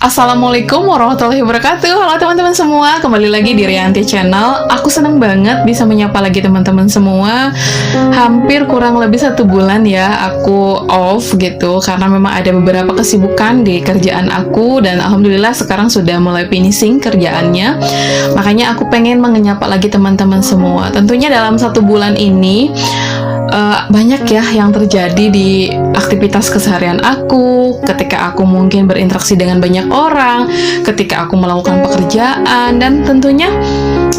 Assalamualaikum warahmatullahi wabarakatuh. Halo teman-teman semua, kembali lagi di Rianti Channel. Aku seneng banget bisa menyapa lagi teman-teman semua. Hampir kurang lebih 1 bulan ya aku off gitu, karena memang ada beberapa kesibukan di kerjaan aku. Dan alhamdulillah sekarang sudah mulai finishing kerjaannya. Makanya aku pengen menyapa lagi teman-teman semua. Tentunya dalam 1 bulan ini banyak ya yang terjadi di aktivitas keseharian aku, ketika aku mungkin berinteraksi dengan banyak orang, ketika aku melakukan pekerjaan, dan tentunya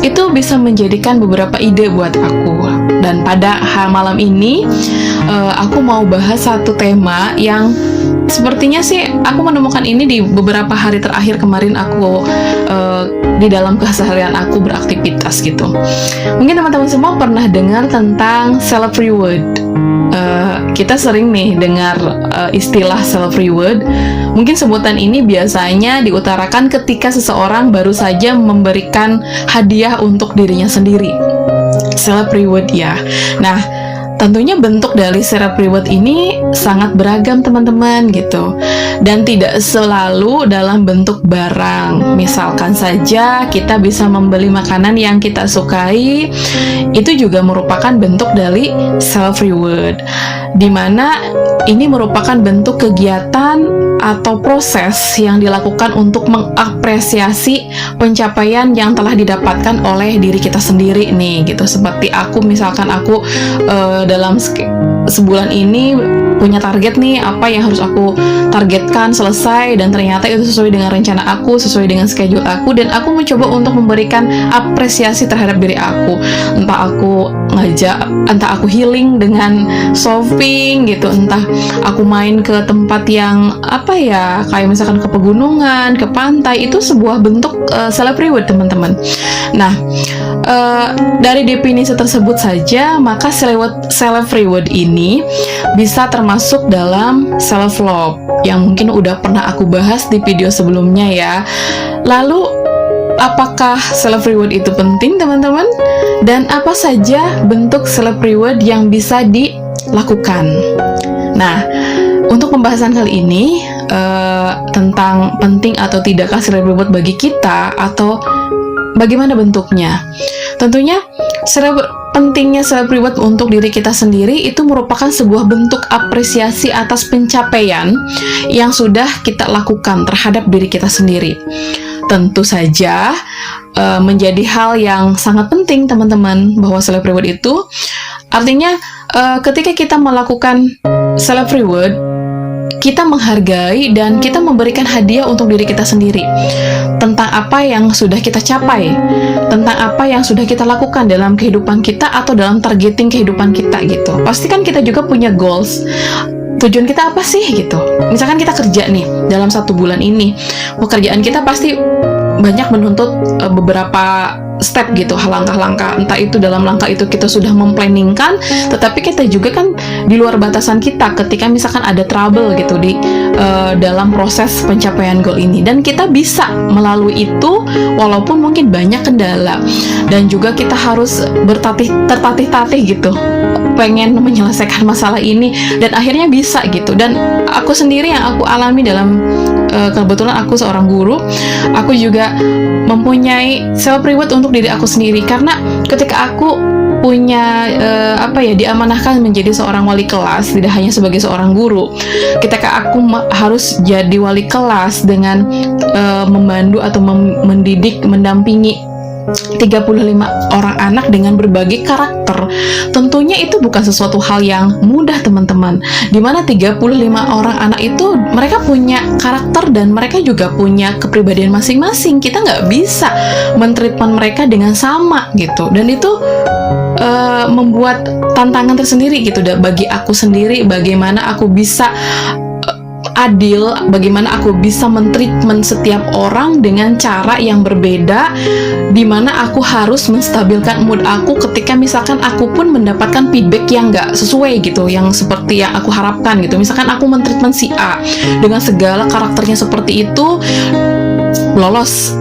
itu bisa menjadikan beberapa ide buat aku. Dan pada malam ini aku mau bahas satu tema yang sepertinya sih aku menemukan ini di beberapa hari terakhir kemarin aku di dalam keseharian aku beraktivitas gitu. Mungkin teman-teman semua pernah dengar tentang self reward. Kita sering nih dengar istilah self reward. Mungkin sebutan ini biasanya diutarakan ketika seseorang baru saja memberikan hadiah untuk dirinya sendiri. Self reward ya. Nah, tentunya bentuk dari self reward ini sangat beragam teman-teman gitu. Dan tidak selalu dalam bentuk barang. Misalkan saja kita bisa membeli makanan yang kita sukai, itu juga merupakan bentuk dari self reward. Dimana ini merupakan bentuk kegiatan atau proses yang dilakukan untuk mengapresiasi pencapaian yang telah didapatkan oleh diri kita sendiri nih gitu. Seperti aku, misalkan aku dalam sebulan ini punya target nih, apa yang harus aku targetkan selesai, dan ternyata itu sesuai dengan rencana aku, sesuai dengan schedule aku, dan aku mencoba untuk memberikan apresiasi terhadap diri aku. Entah aku entah aku healing dengan shopping gitu, entah aku main ke tempat yang apa ya, kayak misalkan ke pegunungan, ke pantai, itu sebuah bentuk self reward teman-teman. Nah, dari definisi tersebut saja, maka self reward ini bisa termasuk dalam self love yang mungkin udah pernah aku bahas di video sebelumnya ya. Lalu, apakah self reward itu penting teman-teman? Dan apa saja bentuk self reward yang bisa dilakukan? Nah, untuk pembahasan kali ini tentang penting atau tidakkah self reward bagi kita, atau bagaimana bentuknya? Tentunya pentingnya self reward untuk diri kita sendiri itu merupakan sebuah bentuk apresiasi atas pencapaian yang sudah kita lakukan terhadap diri kita sendiri. Tentu saja menjadi hal yang sangat penting teman-teman, bahwa self reward itu artinya ketika kita melakukan self reward, kita menghargai dan kita memberikan hadiah untuk diri kita sendiri tentang apa yang sudah kita capai, tentang apa yang sudah kita lakukan dalam kehidupan kita atau dalam targeting kehidupan kita gitu. Pasti kan kita juga punya goals. Tujuan kita apa sih gitu? Misalkan kita kerja nih dalam 1 bulan ini, pekerjaan kita pasti banyak menuntut beberapa step gitu, langkah-langkah. Entah itu dalam langkah itu kita sudah memplanningkan, tetapi kita juga kan di luar batasan kita ketika misalkan ada trouble gitu di dalam proses pencapaian goal ini, dan kita bisa melalui itu walaupun mungkin banyak kendala, dan juga kita harus tertatih-tatih gitu pengen menyelesaikan masalah ini, dan akhirnya bisa gitu. Dan aku sendiri yang aku alami dalam kebetulan aku seorang guru, aku juga mempunyai self reward untuk diri aku sendiri, karena ketika aku punya diamanahkan menjadi seorang wali kelas, tidak hanya sebagai seorang guru, ketika aku harus jadi wali kelas dengan memandu atau mendidik, mendampingi 35 orang anak dengan berbagai karakter. Tentunya itu bukan sesuatu hal yang mudah teman-teman, dimana 35 orang anak itu mereka punya karakter dan mereka juga punya kepribadian masing-masing. Kita nggak bisa men-treatment mereka dengan sama gitu, dan itu membuat tantangan tersendiri gitu bagi aku sendiri, bagaimana aku bisa adil, bagaimana aku bisa men-treatment setiap orang dengan cara yang berbeda, dimana aku harus menstabilkan mood aku ketika misalkan aku pun mendapatkan feedback yang nggak sesuai gitu, yang seperti yang aku harapkan gitu. Misalkan aku men-treatment si A dengan segala karakternya seperti itu, lolos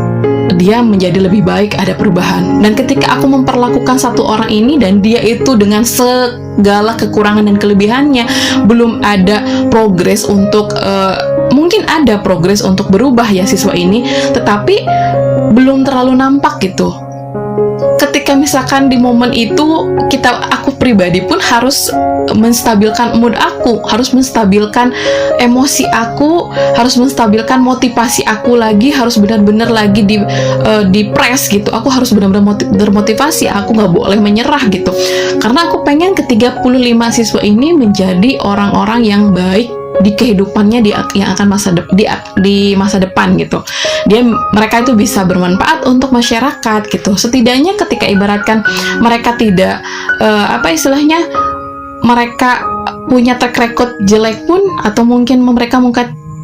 dia menjadi lebih baik, ada perubahan. Dan ketika aku memperlakukan satu orang ini dan dia itu dengan segala kekurangan dan kelebihannya belum ada progres untuk mungkin ada progres untuk berubah ya siswa ini, tetapi belum terlalu nampak gitu. Ketika misalkan di momen itu aku pribadi pun harus menstabilkan mood aku, harus menstabilkan emosi aku, harus menstabilkan motivasi aku lagi, harus benar-benar lagi di press gitu. Aku harus benar-benar termotivasi, aku nggak boleh menyerah gitu. Karena aku pengen ke-35 siswa ini menjadi orang-orang yang baik di kehidupannya yang akan di masa depan gitu. Mereka itu bisa bermanfaat untuk masyarakat gitu. Setidaknya ketika ibaratkan mereka tidak mereka punya track record jelek pun, atau mungkin mereka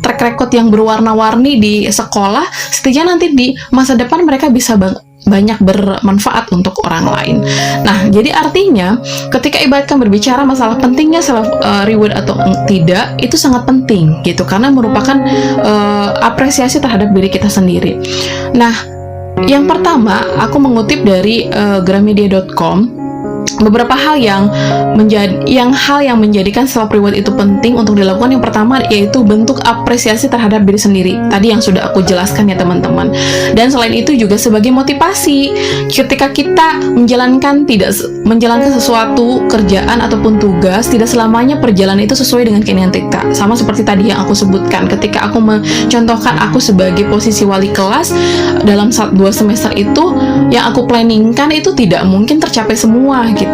track record yang berwarna-warni di sekolah, setidaknya nanti di masa depan mereka bisa banyak bermanfaat untuk orang lain. Nah, jadi artinya ketika ibaratkan berbicara masalah pentingnya self reward atau tidak, itu sangat penting gitu, karena merupakan apresiasi terhadap diri kita sendiri. Nah, yang pertama aku mengutip dari gramedia.com. Beberapa hal yang menjadikan self reward itu penting untuk dilakukan. Yang pertama yaitu bentuk apresiasi terhadap diri sendiri. Tadi yang sudah aku jelaskan ya teman-teman. Dan selain itu juga sebagai motivasi ketika kita menjalankan sesuatu kerjaan ataupun tugas, tidak selamanya perjalanan itu sesuai dengan keinginan kita. Sama seperti tadi yang aku sebutkan, ketika aku mencontohkan aku sebagai posisi wali kelas dalam 2 semester itu, yang aku planningkan itu tidak mungkin tercapai semua gitu.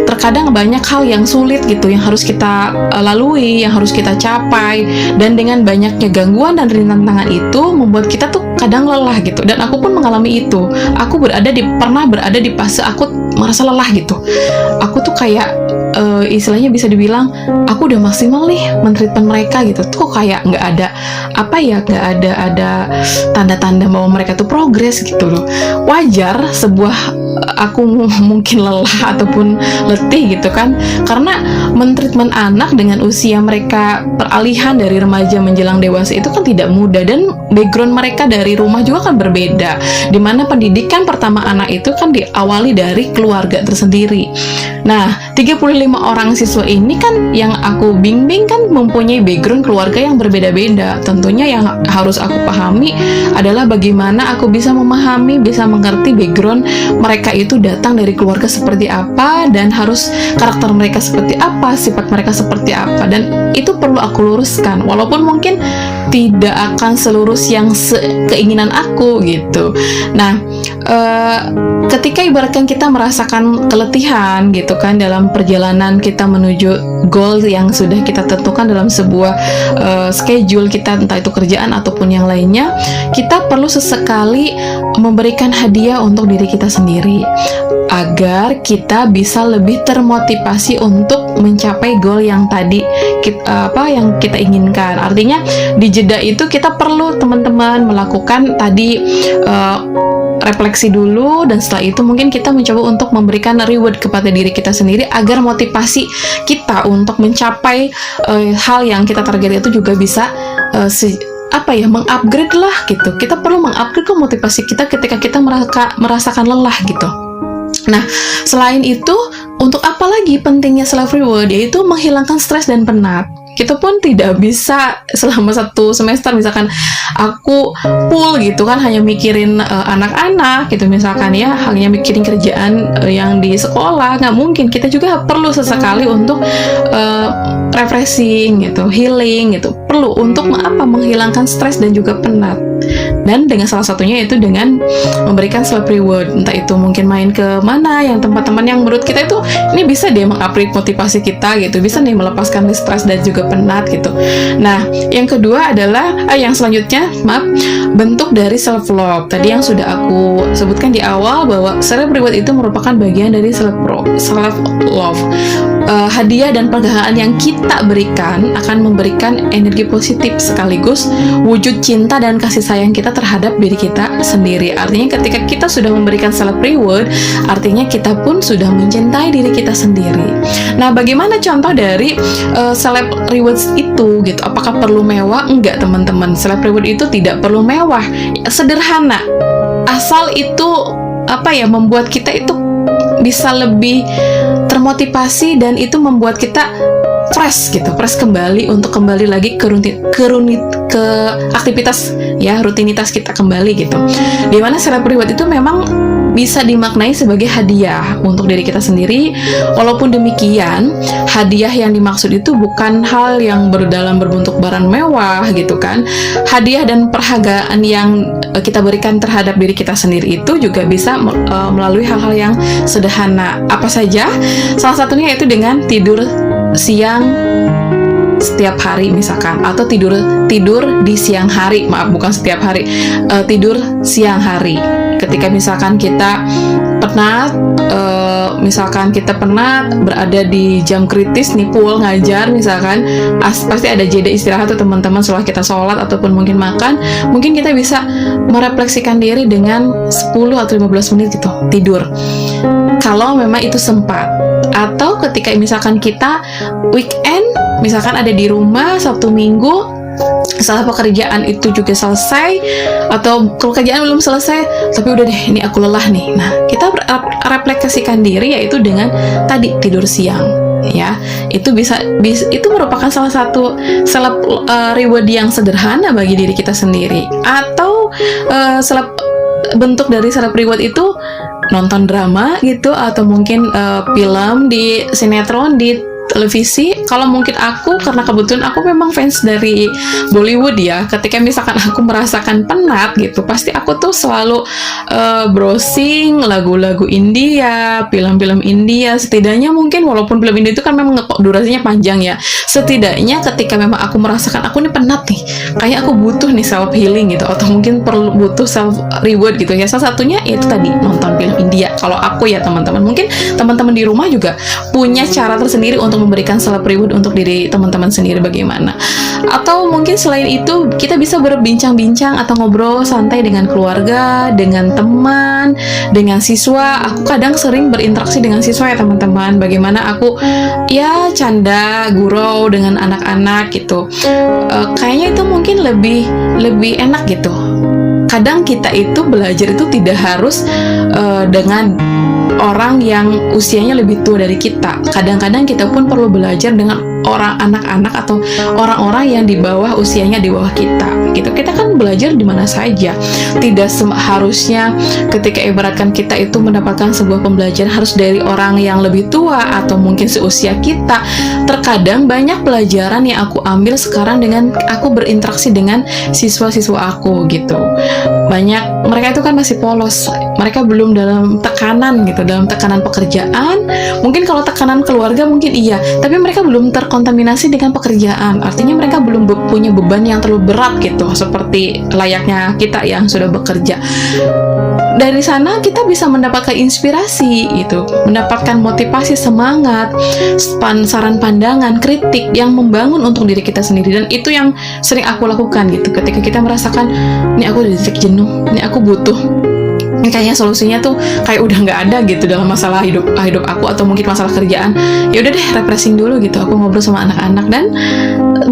Terkadang banyak hal yang sulit gitu yang harus kita lalui, yang harus kita capai, dan dengan banyaknya gangguan dan rintangan itu membuat kita tuh kadang lelah gitu. Dan aku pun mengalami itu. Aku pernah berada di fase aku merasa lelah gitu. Aku tuh kayak istilahnya bisa dibilang aku udah maksimal nih mentreatment mereka gitu. Tuh kayak nggak ada tanda-tanda bahwa mereka tuh progres gitu loh. Wajar aku mungkin lelah ataupun letih gitu kan, karena mentreatment anak dengan usia mereka peralihan dari remaja menjelang dewasa itu kan tidak mudah, dan background mereka dari rumah juga kan berbeda, dimana pendidikan pertama anak itu kan diawali dari keluarga tersendiri. Nah, 35 orang siswa ini kan yang aku bimbing kan mempunyai background keluarga yang berbeda-beda. Tentunya yang harus aku pahami adalah bagaimana aku bisa memahami, bisa mengerti background mereka itu datang dari keluarga seperti apa, dan harus karakter mereka seperti apa, sifat mereka seperti apa, dan itu perlu aku luruskan walaupun mungkin tidak akan selurus yang keinginan aku gitu. Nah, ketika ibaratkan kita merasakan keletihan gitu kan dalam perjalanan kita menuju goal yang sudah kita tentukan dalam sebuah schedule kita, entah itu kerjaan ataupun yang lainnya, kita perlu sesekali memberikan hadiah untuk diri kita sendiri agar kita bisa lebih termotivasi untuk mencapai goal yang tadi yang kita inginkan. Artinya di jeda itu kita perlu teman-teman melakukan tadi refleksi dulu, dan setelah itu mungkin kita mencoba untuk memberikan reward kepada diri kita sendiri agar motivasi kita untuk mencapai hal yang kita target itu juga bisa mengupgrade lah gitu. Kita perlu mengupgrade motivasi kita ketika kita merasakan lelah gitu. Nah, selain itu, untuk apa lagi pentingnya self reward, yaitu menghilangkan stres dan penat. Kita pun tidak bisa selama 1 semester misalkan aku full gitu kan, hanya mikirin anak-anak gitu misalkan ya, hanya mikirin kerjaan yang di sekolah. Nggak mungkin, kita juga perlu sesekali untuk refreshing gitu, healing gitu, perlu untuk menghilangkan stres dan juga penat. Dan dengan salah satunya itu dengan memberikan self reward, entah itu mungkin main ke mana yang tempat-tempat yang menurut kita itu ini bisa deh mengupgrade motivasi kita gitu, bisa nih melepaskan stres dan juga penat gitu. Nah, yang kedua adalah yang selanjutnya bentuk dari self love. Tadi yang sudah aku sebutkan di awal bahwa self reward itu merupakan bagian dari self love. hadiah dan penghargaan yang kita berikan akan memberikan energi positif sekaligus wujud cinta dan kasih sayang kita terhadap diri kita sendiri. Artinya ketika kita sudah memberikan self reward, artinya kita pun sudah mencintai diri kita sendiri. Nah, bagaimana contoh dari self rewards itu gitu? Apakah perlu mewah? Enggak, teman-teman. Self reward itu tidak perlu mewah, sederhana. Asal itu membuat kita itu bisa lebih termotivasi dan itu membuat kita fresh kembali untuk kembali lagi ke aktivitas rutinitas kita kembali gitu. Dimana self reward itu memang bisa dimaknai sebagai hadiah untuk diri kita sendiri. Walaupun demikian, hadiah yang dimaksud itu bukan hal yang dalam berbentuk barang mewah gitu kan. Hadiah dan perhargaan yang kita berikan terhadap diri kita sendiri itu juga bisa melalui hal-hal yang sederhana. Apa saja? Salah satunya yaitu dengan tidur siang setiap hari misalkan, atau tidur di siang hari, bukan setiap hari, tidur siang hari. Ketika misalkan kita penat, berada di jam kritis nih, full ngajar misalkan, pasti ada jeda istirahat tuh teman-teman setelah kita sholat ataupun mungkin makan. Mungkin kita bisa merefleksikan diri dengan 10 atau 15 menit gitu tidur, kalau memang itu sempat. Atau ketika misalkan kita weekend, misalkan ada di rumah Sabtu Minggu, setelah pekerjaan itu juga selesai, atau pekerjaan belum selesai tapi udah deh, ini aku lelah nih. Nah, kita refleksikan diri yaitu dengan tadi tidur siang ya. Itu itu merupakan salah satu self reward yang sederhana bagi diri kita sendiri. Atau bentuk dari self reward itu nonton drama gitu, atau mungkin film di sinetron di televisi. Kalau mungkin aku, karena kebetulan aku memang fans dari Bollywood ya, ketika misalkan aku merasakan penat gitu, pasti aku tuh selalu browsing lagu-lagu India, film-film India. Setidaknya mungkin walaupun film India itu kan memang durasinya panjang ya, setidaknya ketika memang aku merasakan aku nih penat nih, kayak aku butuh nih self healing gitu, atau mungkin butuh self reward gitu ya, salah satunya itu tadi nonton film India. Kalau aku ya teman-teman, mungkin teman-teman di rumah juga punya cara tersendiri untuk memberikan self reward untuk diri teman-teman sendiri bagaimana. Atau mungkin selain itu kita bisa berbincang-bincang atau ngobrol santai dengan keluarga, dengan teman, dengan siswa. Aku kadang sering berinteraksi dengan siswa ya teman-teman, bagaimana aku ya canda gurau dengan anak-anak gitu. Kayaknya itu mungkin lebih enak gitu. Kadang kita itu belajar itu tidak harus dengan orang yang usianya lebih tua dari kita. Kadang-kadang kita pun perlu belajar dengan orang anak-anak atau orang-orang yang di bawah usianya, di bawah kita gitu. Kita kan belajar di mana saja. Tidak harusnya ketika ibaratkan kita itu mendapatkan sebuah pembelajaran harus dari orang yang lebih tua atau mungkin seusia kita. Terkadang banyak pelajaran yang aku ambil sekarang dengan aku berinteraksi dengan siswa-siswa aku gitu. Banyak mereka itu kan masih polos, mereka belum dalam tekanan gitu, dalam tekanan pekerjaan. Mungkin kalau tekanan keluarga mungkin iya, tapi mereka belum terkontaminasi dengan pekerjaan. Artinya mereka belum punya beban yang terlalu berat gitu, seperti layaknya kita yang sudah bekerja. Dari sana kita bisa mendapatkan inspirasi gitu, mendapatkan motivasi, semangat, saran pandangan, kritik yang membangun untuk diri kita sendiri. Dan itu yang sering aku lakukan gitu, ketika kita merasakan ini aku udah di titik jenuh, ini aku butuh, ini kayaknya solusinya tuh kayak udah nggak ada gitu dalam masalah hidup aku atau mungkin masalah kerjaan. Ya udah deh, refreshing dulu gitu, aku ngobrol sama anak-anak. Dan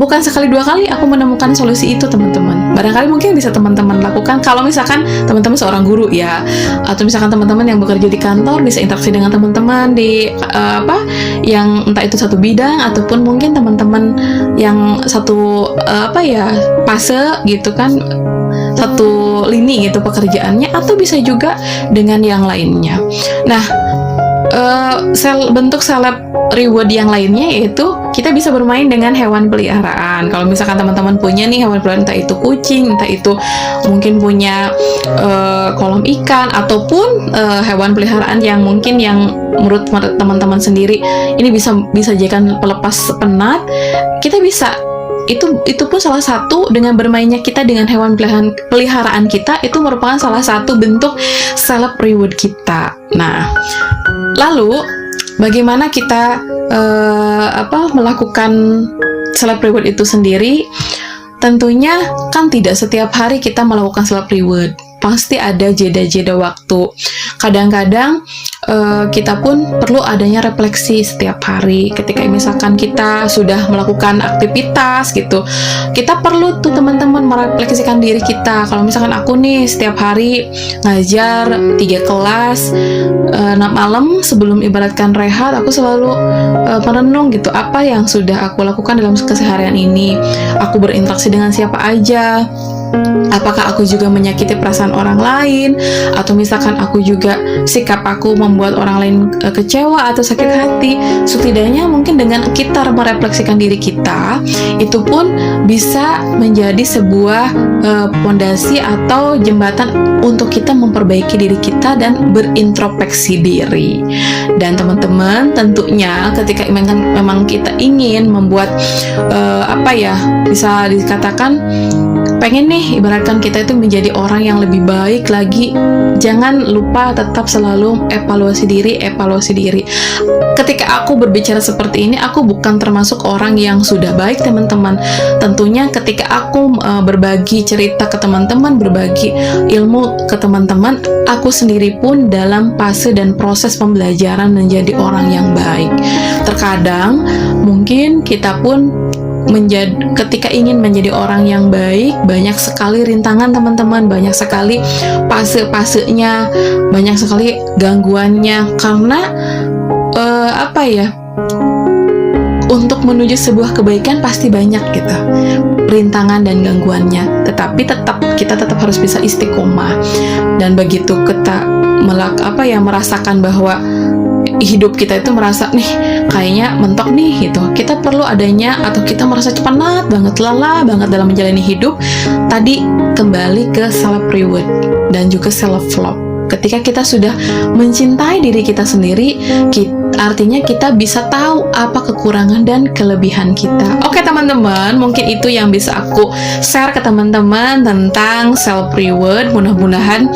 bukan sekali dua kali aku menemukan solusi itu teman-teman. Barangkali mungkin bisa teman-teman lakukan kalau misalkan teman-teman seorang guru ya, atau misalkan teman-teman yang bekerja di kantor bisa interaksi dengan teman-teman di yang entah itu satu bidang, ataupun mungkin teman-teman yang satu fase gitu kan, satu lini gitu pekerjaannya, atau bisa juga dengan yang lainnya. Nah, bentuk self reward yang lainnya yaitu kita bisa bermain dengan hewan peliharaan. Kalau misalkan teman-teman punya nih hewan peliharaan, entah itu kucing, entah itu mungkin punya kolam ikan, ataupun hewan peliharaan yang mungkin yang menurut teman-teman sendiri ini bisa jadikan pelepas penat, kita bisa itu pun salah satu dengan bermainnya kita dengan hewan peliharaan kita, itu merupakan salah satu bentuk self reward kita. Nah, lalu bagaimana kita melakukan self reward itu sendiri. Tentunya kan tidak setiap hari kita melakukan self reward, pasti ada jeda-jeda waktu. Kadang-kadang kita pun perlu adanya refleksi setiap hari. Ketika misalkan kita sudah melakukan aktivitas gitu, kita perlu tuh teman-teman merefleksikan diri kita. Kalau misalkan aku nih setiap hari ngajar 3 kelas, malam sebelum ibaratkan rehat, aku selalu merenung gitu, apa yang sudah aku lakukan dalam keseharian ini. Aku berinteraksi dengan siapa aja, apakah aku juga menyakiti perasaan orang lain, atau misalkan aku juga sikap aku membuat orang lain kecewa atau sakit hati. Setidaknya mungkin dengan kita merefleksikan diri kita, itu pun bisa menjadi sebuah pondasi atau jembatan untuk kita memperbaiki diri kita dan berintrospeksi diri. Dan teman-teman, tentunya ketika memang kita ingin membuat bisa dikatakan pengen nih ibaratkan kita itu menjadi orang yang lebih baik lagi, jangan lupa tetap selalu evaluasi diri. Ketika aku berbicara seperti ini, aku bukan termasuk orang yang sudah baik, teman-teman. Tentunya ketika aku berbagi cerita ke teman-teman, berbagi ilmu ke teman-teman, aku sendiri pun dalam fase dan proses pembelajaran menjadi orang yang baik. Terkadang mungkin kita pun ketika ingin menjadi orang yang baik, banyak sekali rintangan, teman-teman, banyak sekali fase-fasenya, banyak sekali gangguannya, karena untuk menuju sebuah kebaikan pasti banyak gitu rintangan dan gangguannya, tetapi kita tetap harus bisa istiqomah. Dan begitu kita merasakan bahwa hidup kita itu merasa nih kayaknya mentok nih gitu, kita perlu adanya, atau kita merasa penat banget, lelah banget dalam menjalani hidup, tadi kembali ke self reward dan juga self love. Ketika kita sudah mencintai diri kita sendiri, artinya kita bisa tahu apa kekurangan dan kelebihan kita. Oke teman-teman, mungkin itu yang bisa aku share ke teman-teman tentang self reward. Mudah-mudahan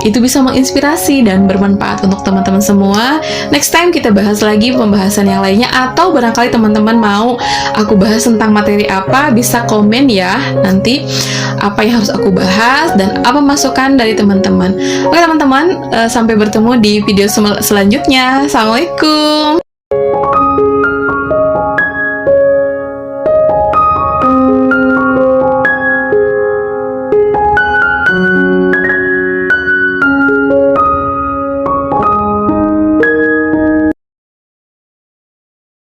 itu bisa menginspirasi dan bermanfaat untuk teman-teman semua. Next time kita bahas lagi pembahasan yang lainnya, atau barangkali teman-teman mau aku bahas tentang materi apa, bisa komen ya nanti apa yang harus aku bahas dan apa masukan dari teman-teman. Oke teman-teman, sampai bertemu di video selanjutnya. Assalamualaikum.